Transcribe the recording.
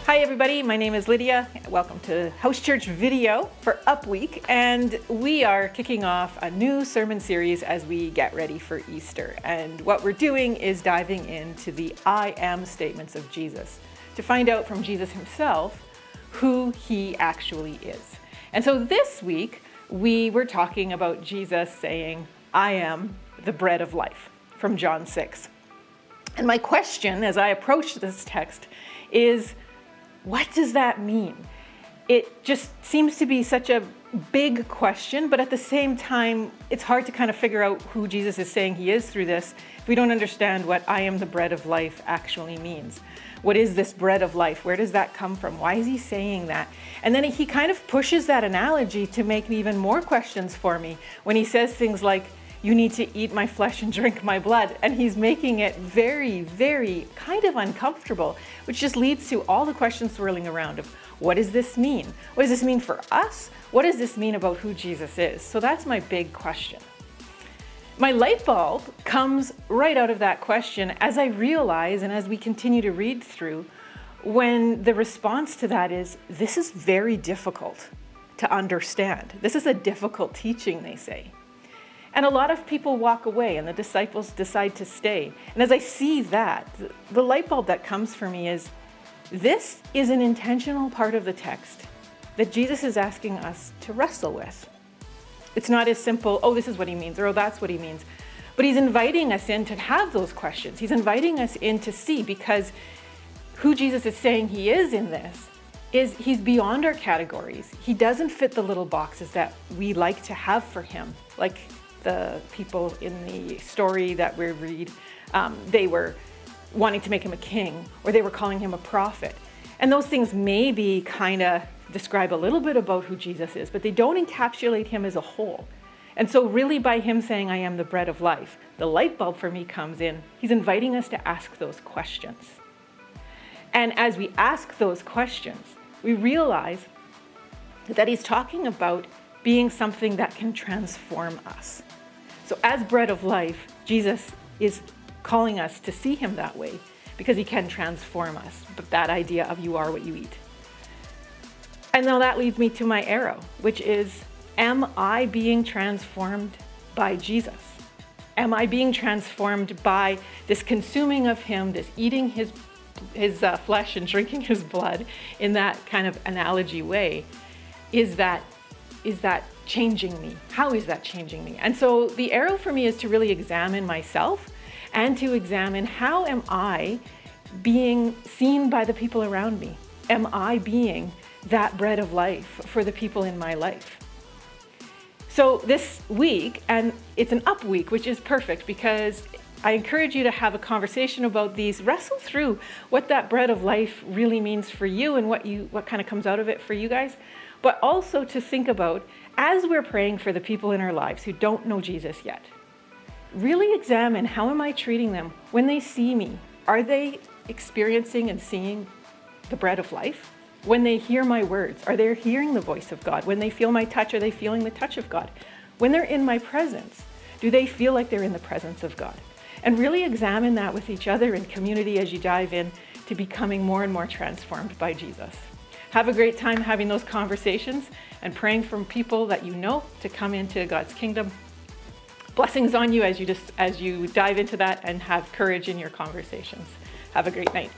Hi everybody, my name is Lydia. Welcome to Housechurch video for Up Week, and we are kicking off a new sermon series as we get ready for Easter. And what we're doing is diving into the I am statements of Jesus to find out from Jesus himself who he actually is. And so this week we were talking about Jesus saying, I am the bread of life, from John 6. And my question as I approach this text is, what does that mean? It just seems to be such a big question, but at the same time, it's hard to kind of figure out who Jesus is saying he is through this if we don't understand what I am the bread of life actually means. What is this bread of life? Where does that come from? Why is he saying that? And then he kind of pushes that analogy to make even more questions for me when he says things like, you need to eat my flesh and drink my blood. And he's making it very, very kind of uncomfortable, which just leads to all the questions swirling around of what does this mean? What does this mean for us? What does this mean about who Jesus is? So that's my big question. My light bulb comes right out of that question as I realize, and as we continue to read through, when the response to that is, this is very difficult to understand. This is a difficult teaching, they say. And a lot of people walk away and the disciples decide to stay. And as I see that, the light bulb that comes for me is, this is an intentional part of the text that Jesus is asking us to wrestle with. It's not as simple, oh, this is what he means, or oh, that's what he means. But he's inviting us in to have those questions. He's inviting us in to see, because who Jesus is saying he is in this is he's beyond our categories. He doesn't fit the little boxes that we like to have for him. Like the people in the story that we read, they were wanting to make him a king, or they were calling him a prophet. And those things maybe kind of describe a little bit about who Jesus is, but they don't encapsulate him as a whole. And so really by him saying, I am the bread of life, the light bulb for me comes in. He's inviting us to ask those questions. And as we ask those questions, we realize that he's talking about being something that can transform us. So as bread of life, Jesus is calling us to see him that way because he can transform us. But that idea of you are what you eat. And now that leads me to my arrow, which is, am I being transformed by Jesus? Am I being transformed by this consuming of him, this eating his flesh and drinking his blood in that kind of analogy way? Is that changing me? How is that changing me? And so the arrow for me is to really examine myself and to examine, how am I being seen by the people around me? Am I being that bread of life for the people in my life? So this week, and it's an up week, which is perfect because I encourage you to have a conversation about these, wrestle through what that bread of life really means for you and what kind of comes out of it for you guys. But also to think about, as we're praying for the people in our lives who don't know Jesus yet, really examine, how am I treating them when they see me? Are they experiencing and seeing the bread of life? When they hear my words, are they hearing the voice of God? When they feel my touch, are they feeling the touch of God? When they're in my presence, do they feel like they're in the presence of God? And really examine that with each other in community as you dive in to becoming more and more transformed by Jesus. Have a great time having those conversations and praying for people that you know to come into God's kingdom. Blessings on you as you dive into that, and have courage in your conversations. Have a great night.